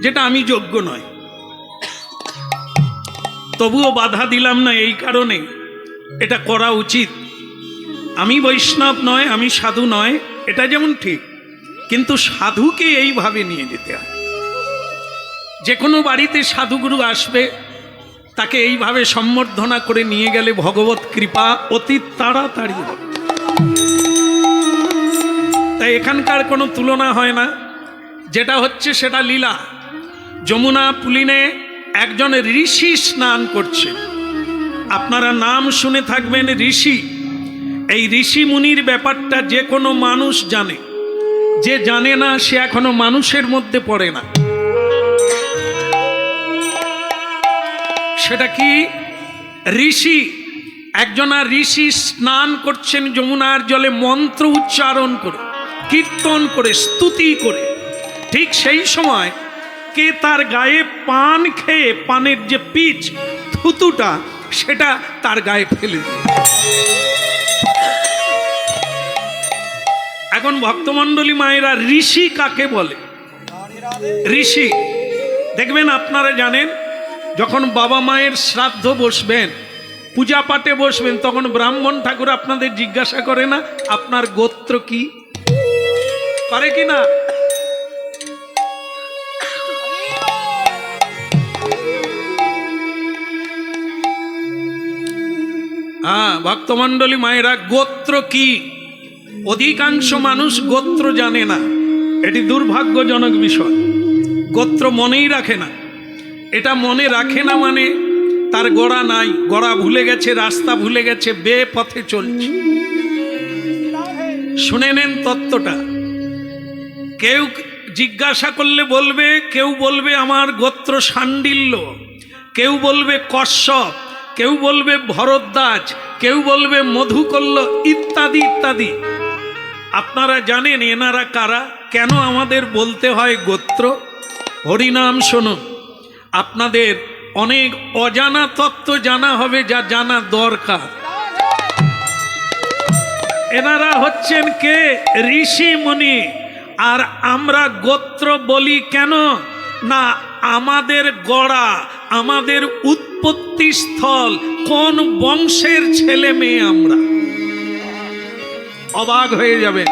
যেটা আমি যোগ্য নয়, তবুও বাধা দিলাম না, এই কারণে এটা করা উচিত। আমি বৈষ্ণব নয়, আমি সাধু নয়, এটা যেমন ঠিক, কিন্তু সাধুকে এইভাবে নিয়ে যেতে হয়। যে কোনো বাড়িতে সাধুগুরু আসবে, তাকে এইভাবে সম্বর্ধনা করে নিয়ে গেলে ভগবত কৃপা অতি তাড়াতাড়ি হবে। তাই এখানকার কোনো তুলনা হয় না, যেটা হচ্ছে সেটা লীলা। যমুনা পুলিনে একজন ঋষি স্নান করছে। আপনারা নাম শুনে থাকবেন ঋষি। এই ঋষি মুনির ব্যাপারটা যে কোনো মানুষ জানে, যে জানে না সে এখনো মানুষের মধ্যে পড়ে না। সেটা কি? ঋষি, একজনা ঋষি স্নান করছেন যমুনার জলে মন্ত্র উচ্চারণ করে, কীর্তন করে, স্তুতি করে। ঠিক সেই সময় কে তার গায়ে পান খেয়ে পানের যে পিচ থুতুটা সেটা তার গায়ে ফেলে দিল। এখন ভক্তমণ্ডলী মায়েরা, ঋষি কাকে বলে? ঋষি দেখবেন, আপনারা জানেন যখন বাবা মায়ের শ্রাদ্ধ বসবেন, পূজা পাঠে বসবেন, তখন ব্রাহ্মণ ঠাকুর আপনাদের জিজ্ঞাসা করে না আপনার গোত্র কি? করে কি না? হ্যাঁ, ভক্তমণ্ডলী মায়েরা, গোত্র কি? অধিকাংশ মানুষ গোত্র জানে না। এটি দুর্ভাগ্যজনক বিষয়। গোত্র মনেই রাখে না। এটা মনে রাখে না মানে তার গড়া নাই, গড়া ভুলে গেছে, রাস্তা ভুলে গেছে, বেপথে চলছে। শুনে নেন তত্ত্বটা। কেউ জিজ্ঞাসা করলে বলবে, কেউ বলবে আমার গোত্র শাণ্ডিল্য, কেউ বলবে কশ্যপ, কেউ বলবে ভরদ্বাজ, কেউ বলবে মধুকল্য, ইত্যাদি ইত্যাদি। আপনারা জানেন এনারা কারা? কেন আমাদের বলতে হয় গোত্র? হরিনাম শুনুন, আপনাদের অনেক অজানা তত্ত্ব জানা হবে, যা জানা দরকার। এনারা হচ্ছেন কে? ঋষি মুনি। আর আমরা গোত্র বলি কেন? না, আমাদের গড়া, আমাদের উৎপত্তি স্থল, কোন বংশের ছেলে মেয়ে আমরা। অবাক হয়ে যাবেন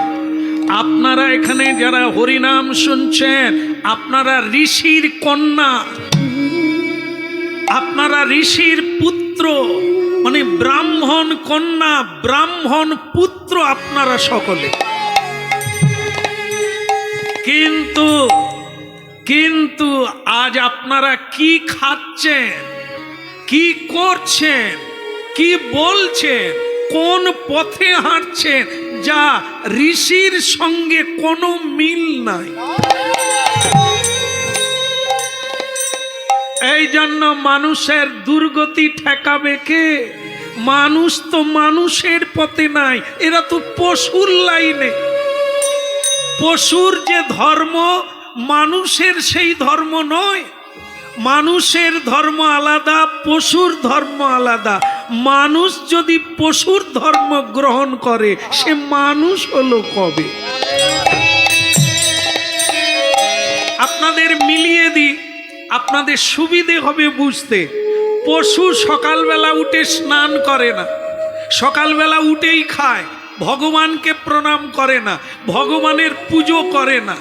আপনারা এখানে যারা হরিনাম শুনছেন, আপনারা ঋষির কন্যা, আপনারা ঋষির পুত্র, মানে ব্রাহ্মণ কন্যা, ব্রাহ্মণ পুত্র আপনারা সকলে। কিন্তু আজ আপনারা কি খাচ্ছেন, কি করছেন, কি বলছেন, কোন পথে হাঁটছেন, যা ঋষির সঙ্গে কোনো মিল নাই। এই জন্য মানুষের দুর্গতি ঠেকাবে কে? মানুষ তো মানুষের পথে নাই, এরা তো পশুর লাইনে। পশুর যে ধর্ম, মানুষের সেই ধর্ম নয়। মানুষের ধর্ম আলাদা, পশুর ধর্ম আলাদা। মানুষ যদি পশুর ধর্ম গ্রহণ করে, সে মানুষ হলো কবে? আপনাদের মিলিয়ে দিই, আপনাদের সুবিধে হবে বুঝতে। পশু সকালবেলা উঠে স্নান করে না, সকালবেলা উঠেই খায়, ভগবানকে প্রণাম করে না, ভগবানের পুজো করে না।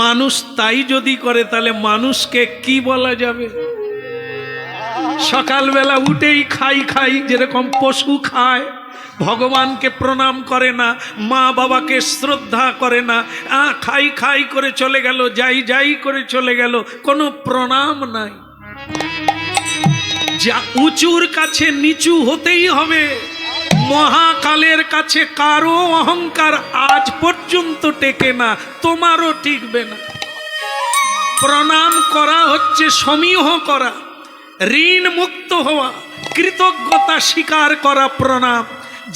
মানুষ তাই যদি করে, তাহলে মানুষকে কি বলা যাবে? সকালবেলা উঠেই খাই, যেরকম পশু খায়, ভগবানকে প্রণাম করে না, মা বাবাকে শ্রদ্ধা করে না, খাই করে চলে গেল, যাই করে চলে গেল, কোনো প্রণাম নাই। যা উঁচুর কাছে নিচু হতেই হবে। মহাকালের কাছে কারো অহংকার আজ পর্যন্ত টেকে না, তোমারও টিকবে না। প্রণাম করা হচ্ছে সমীহ করা, ঋণ মুক্ত হওয়া, কৃতজ্ঞতা স্বীকার করা প্রণাম।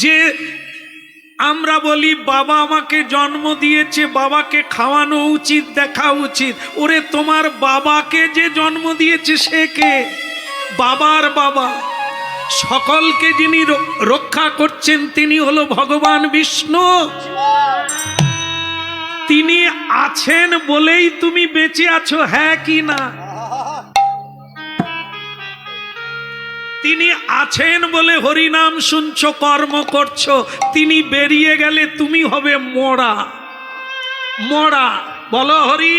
যে আমরা বলি বাবা আমাকে জন্ম দিয়েছে, বাবাকে খাওয়ানো উচিত, দেখা উচিত। ওরে তোমার বাবাকে যে জন্ম দিয়েছে সে কে? বাবার বাবা। সকলকে যিনি রক্ষা করছেন তিনি হলো ভগবান বিষ্ণু। তিনি আছেন বলেই তুমি বেঁচে আছো, হ্যাঁ কি না? তিনি আছেন বলে হরিনাম শুনছো, কর্ম করছো। তিনি বেরিয়ে গেলে তুমি হবে মরা। মরা। বলো হরি।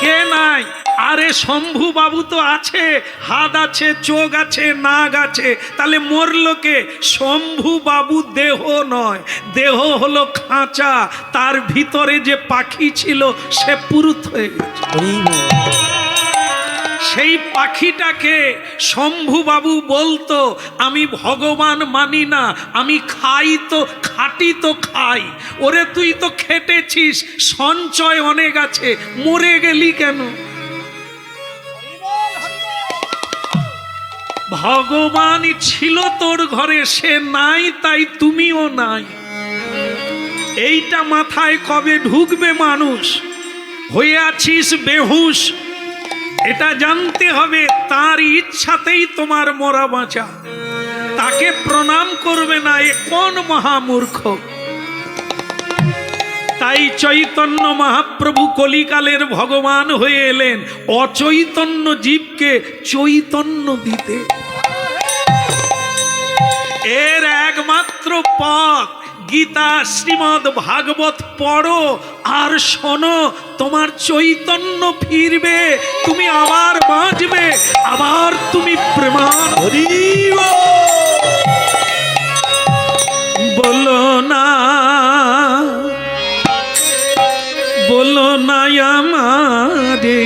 কে নাই? আরে শম্ভু বাবু তো আছে, হাত আছে, চোখ আছে, নাক আছে, তাহলে মরলো কে? শম্ভু বাবু দেহ নয়, দেহ হলো খাঁচা, তার ভিতরে যে পাখি ছিল সে পুরুত হয়ে গেছে। সেই পাখিটাকে শম্ভু বাবু বলতো, আমি ভগবান মানি না, আমি খাই তো খাটি তো খাই। ওরে তুই তো খেটেছিস, সঞ্চয় অনেক আছে, মরে গেলি কেন? ভগবান ছিল তোর ঘরে, সে নাই তাই তুমিও নাই। এইটা মাথায় কবে ঢুকবে মানুষ? হয়ে আছিস বেহুশ, এটা জানতে হবে তার ইচ্ছাতেই তোমার মরা বাঁচা। তাকে প্রণাম করবে না, এ কোন মহামূর্খ? তাই চৈতন্য মহাপ্রভু কলিকালের ভগবান হয়ে এলেন অচৈতন্য জীবকে চৈতন্য দিতে। এর একমাত্র পথ গীতা, শ্রীমদ্ ভাগবত পড়ো আর শোনো, তোমার চৈতন্য ফিরবে, তুমি আবার বাঁচবে, আবার তুমি প্রেমান। বলো না, বলো না আমারে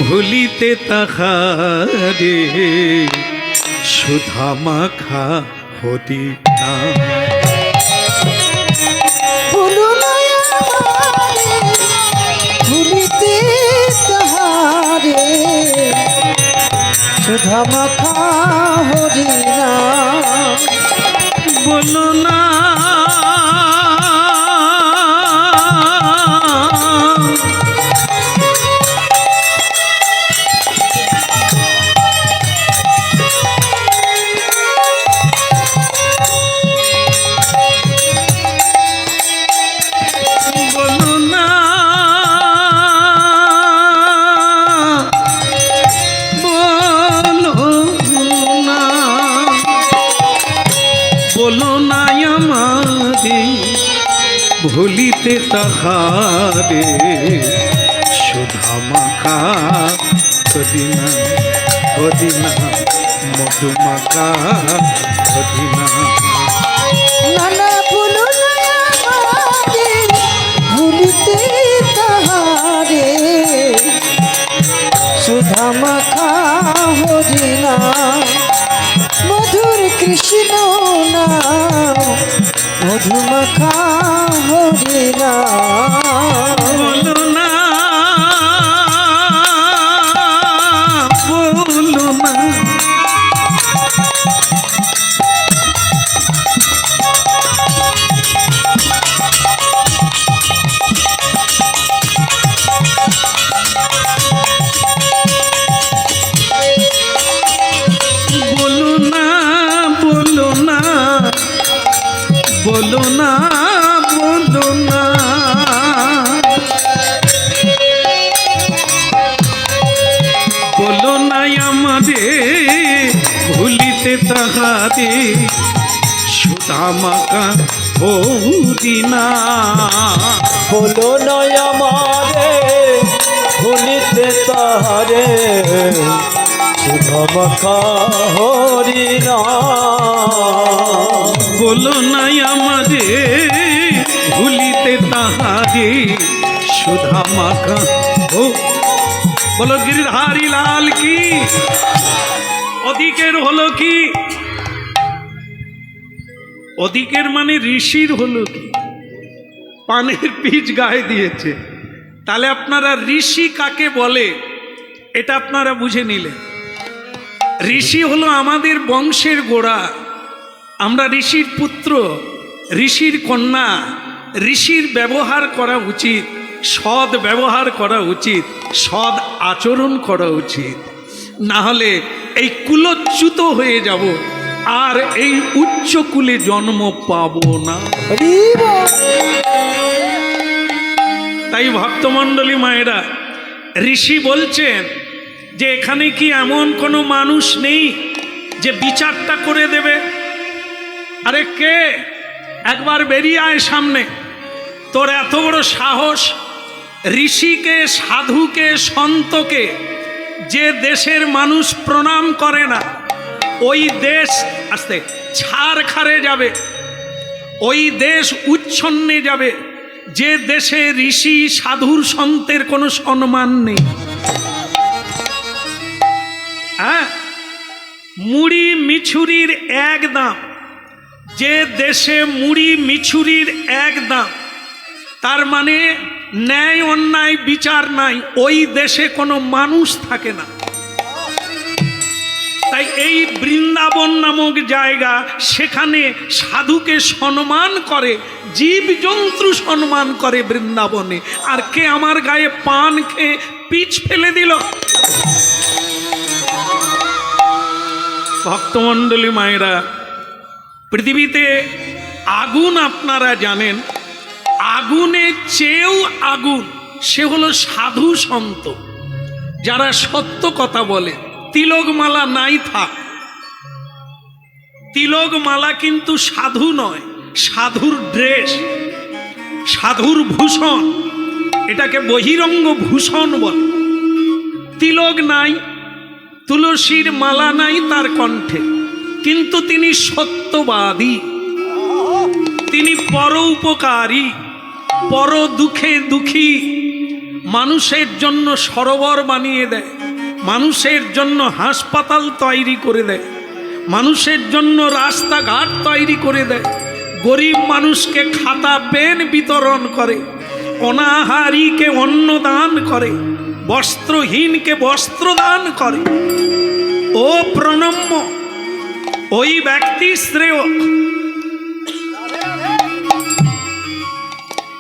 ভুলিতে তাহারে, সুধা মাখা হরি না। বলো না আমারে ভুলিতে তাহারে, সুধা মাখা হরি নাম। বলো না, বলো না, বলো না, বলো না আমারে ভুলিতে তাহারে, সুধা মাখা কদিনা কদিনা, মধুমাখা কদিনা। নানা বলো না আমারে ভুলিতে তাহারে, সুধা মাখা হরি নাম। মধুর কৃষ্ণ নাম, মধু মাখা হরি নাম। বলো না, বলো না, বলো না, বলো না, বলো না, বলো না, বলো না আমারে ভুলিতে তাহারে, সুধা মাখা হরি না। বলো নয় আমারে ভুলিতে তাহারে, সুধা মাখা হরি নাম। বলো না আমারে ভুলিতে তাহারে, সুধা মাখা হো। বলো গিরিধারী লাল কি। অধিকের হলো কি? অধিকের মানে ঋষির হলো কি? পানের পিচ গায়ে দিয়েছে। তাহলে আপনারা ঋষি কাকে বলে এটা আপনারা বুঝে নিলেন। ঋষি হলো আমাদের বংশের গোড়া, আমরা ঋষির পুত্র, ঋষির কন্যা। ঋষির ব্যবহার করা উচিত, সৎ ব্যবহার করা উচিত, সৎ আচরণ করা উচিত, না হলে এই কুলচ্যুত হয়ে যাব আর এই উচ্চ কুলে জন্ম পাবো না। তাই ভক্তমণ্ডলী মায়েরা, ঋষি বলছেন যে এখানে কি এমন কোনো মানুষ নেই যে বিচারটা করে দেবে? আরে কে? একবার বেরিয়ে আয় সামনে। তোর এত বড় সাহস, ঋষিকে, সাধুকে, সন্তকে যে দেশের মানুষ প্রণাম করে না, ওই দেশ আস্তে ছাড়খারে যাবে, ওই দেশ উচ্ছন্নে যাবে যে দেশে ঋষি সাধুর সন্তের কোনো সম্মান নেই। হ্যাঁ, মুড়ি মিছুরির এক দাম, যে দেশে মুড়ি মিছুরির এক দাম, তার মানে ন্যায় অন্যায় বিচার নাই, ওই দেশে কোনো মানুষ থাকে না। তাই এই বৃন্দাবন নামক জায়গা, সেখানে সাধুকে সম্মান করে, জীবজন্তু সম্মান করে বৃন্দাবনে। আর কে আমার গায়ে পান খেয়ে পিচ ফেলে দিল? ভক্তমণ্ডলী মায়েরা, পৃথিবীতে আগুন আপনারা জানেন, আগুনের চেয়েও আগুন সে হলো সাধু সন্ত, যারা সত্য কথা বলে। তিলকমালা নাই থাক, তিলকমালা কিন্তু সাধু নয়, সাধুর ড্রেস, সাধুর ভূষণ, এটাকে বহিরঙ্গ ভূষণ বলে। তিলক নাই, তুলসীর মালা নাই তার কণ্ঠে, কিন্তু তিনি সত্যবাদী, তিনি পরোপকারী, পর দুঃখে দুঃখী, মানুষের জন্য সরোবর বানিয়ে দেয়, মানুষের জন্য হাসপাতাল তৈরি করে দেয়, মানুষের জন্য রাস্তাঘাট তৈরি করে দেয়, গরিব মানুষকে খাতা পেন বিতরণ করে, অনাহারীকে অন্ন দান করে, বস্ত্রহীনকে বস্ত্র দান করে। ও প্রণম্য, ওই ব্যক্তি শ্রেয়,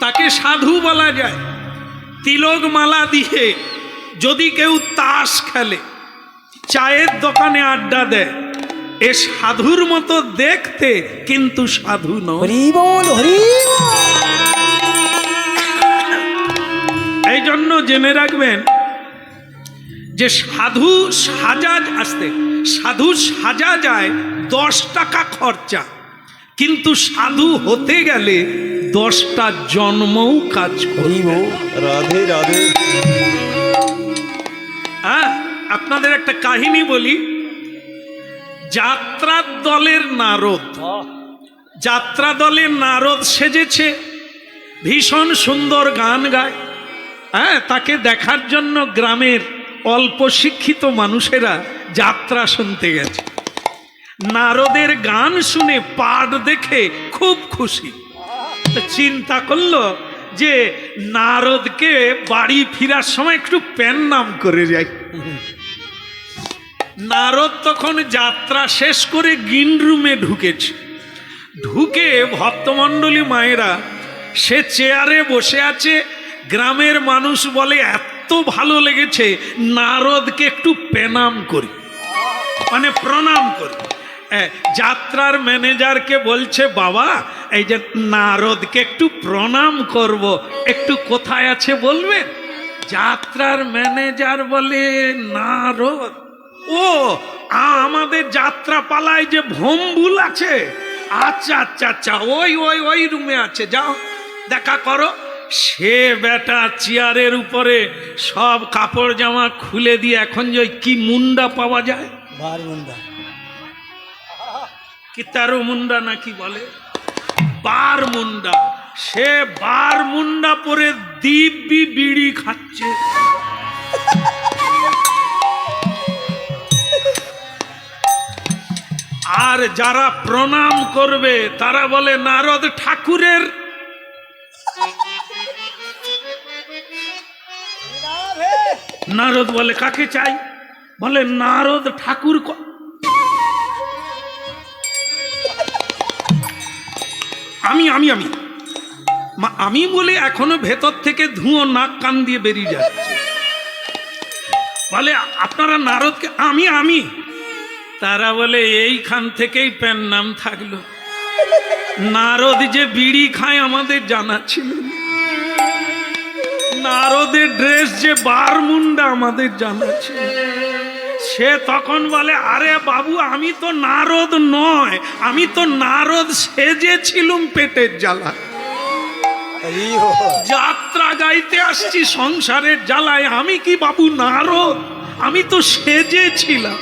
তাকে সাধু বলা যায়। তিলকমালা দিয়ে যদি কেউ তাস খেলে, চায়ের দোকানে আড্ডা দেয়, এ সাধুর মতো দেখতে, কিন্তু সাধু নয়। হরি বল, হরি বল। এই জন্য জেনে রাখবেন যে সাধু সাজা যায় 10 টাকা খরচা, কিন্তু সাধু হতে গেলে 10টা জন্মও কাজ করবে। রাধে রাধে। হ্যাঁ, আপনাদের একটা কাহিনী বলি। যাত্রার দলের নারদ, যাত্রা দলের নারদ সেজেছে, ভীষণ সুন্দর গান গায়। হ্যাঁ, তাকে দেখার জন্য গ্রামের অল্প শিক্ষিত মানুষেরা যাত্রা শুনতে গেছে। নারদের গান শুনে, পাঠ দেখে খুব খুশি। চিন্তা করলো যে নারদকে বাড়ি ফেরার সময় একটু প্রণাম করে যাই। নারদ তখন যাত্রা শেষ করে গিন রুমে ঢুকেছে। ঢুকে ভক্তমণ্ডলী মায়েরা, সে চেয়ারে বসে আছে। গ্রামের মানুষ বলে এত ভালো লেগেছে, নারদকে একটু প্রণাম করি, মানে প্রণাম করি। যাত্রার ম্যানেজারকে বলছে, বাবা এই যে নারদকে একটু প্রণাম করব, একটু কোথায় আছে বলবেন? যাত্রার ম্যানেজার বলে, নারদ? ও আমাদের যাত্রা পালায় যে ভম্বুল আছে, আচ্ছা আচ্ছা আচ্ছা, ওই রুমে আছে, যাও দেখা করো। সে বেটা চেয়ারের উপরে সব কাপড় জামা খুলে দিয়ে, এখন যে কি মুন্ডা পাওয়া যায়, বার মুন্ডা, কি 13 মুন্ডা নাকি বলে, বার মুন্ডা, সে বার মুন্ডা পরে দিব্যি বিড়ি খাচ্ছে। আর যারা প্রণাম করবে তারা বলে নারদ ঠাকুরের। নারদ বলে, কাকে চাই? বলে নারদ ঠাকুর। আমি আমি আমি আমি বলে এখনো ভেতর থেকে ধুঁয়ো নাক কান দিয়ে বেরিয়ে যাচ্ছে। বলে আপনারা নারদকে? আমি আমি তারা বলে এইখান থেকেই প্যান নাম থাকলো। নারদ যে বিড়ি খায় আমাদের জানা ছিল না, নারদের ড্রেস যে বারমুন্ডা আমাদের জানা ছিল। সে তখন বলে, আরে বাবু আমি তো নারদ নয়, আমি তো নারদ সেজেছিলুম পেটের জ্বালা। হরি বল। যাত্রা গাইতে আসছি সংসারের জ্বালায়, আমি কি বাবু নারদ? আমি তো সেজেছিলাম।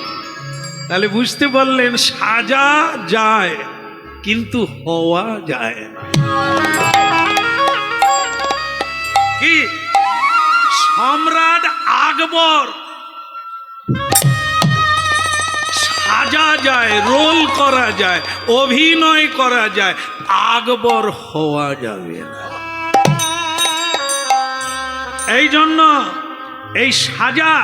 তাহলে বুঝতে পারলেন, সাজা যায় কিন্তু হওয়া যায় না। কি সম্রাট আকবর সাজা যায়, রোল করা যায়, অভিনয় করা যায়, আকবর হওয়া যাবে না। এই জন্য এই সাজা,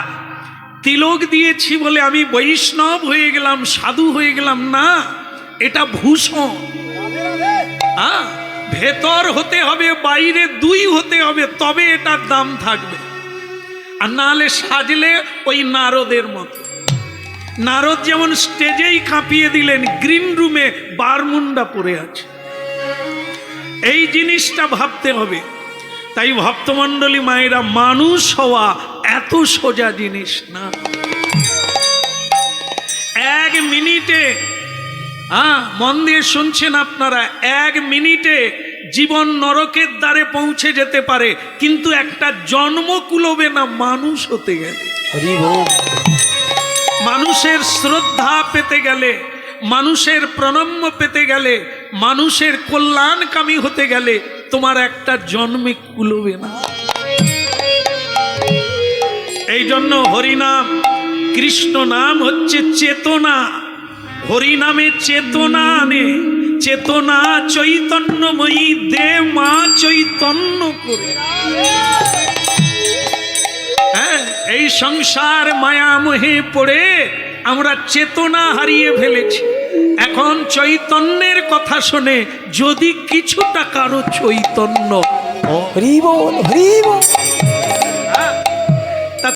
তিলক দিয়েছি বলে আমি বৈষ্ণব হয়ে গেলাম, সাধু হয়ে গেলাম না, এটা ভূষণ। হ্যাঁ, ভেতর হতে হবে, বাইরে দুই হতে হবে, তবে এটার দাম থাকবে। আর নাহলে সাজলে ওই নারদের মতো। নারদ যেমন স্টেজেই কাঁপিয়ে দিলেন, গ্রিন রুমে বারমুন্ডা পড়ে আছে। এই জিনিসটা ভাবতে হবে। তাই ভক্তমণ্ডলী মায়েরা, মানুষ হওয়া এত সোজা জিনিস না। এক মিনিটে, মন দিয়ে শুনছেন আপনারা, এক মিনিটে জীবন নরকের দ্বারে পৌঁছে যেতে পারে, কিন্তু একটা জন্ম কুলোবে না মানুষ হতে গেলে। হরি বল। মানুষের শ্রদ্ধা পেতে গেলে, মানুষের প্রণম্য পেতে গেলে, মানুষের কল্যাণকামী হতে গেলে তোমার একটা জন্মে কুলোবে না। এই জন্য হরিনাম, কৃষ্ণ নাম হচ্ছে চেতনা। হরিনামে চেতনা আনে, চেতনা চৈতন্যময়ী, দে মা চৈতন্য করে। হ্যাঁ, এই সংসার মায়ামোহে পড়ে আমরা চেতনা হারিয়ে ফেলেছি। এখন চৈতন্যের কথা শুনে যদি কিছুটা কারো চৈতন্য হরি বল, হরি বল।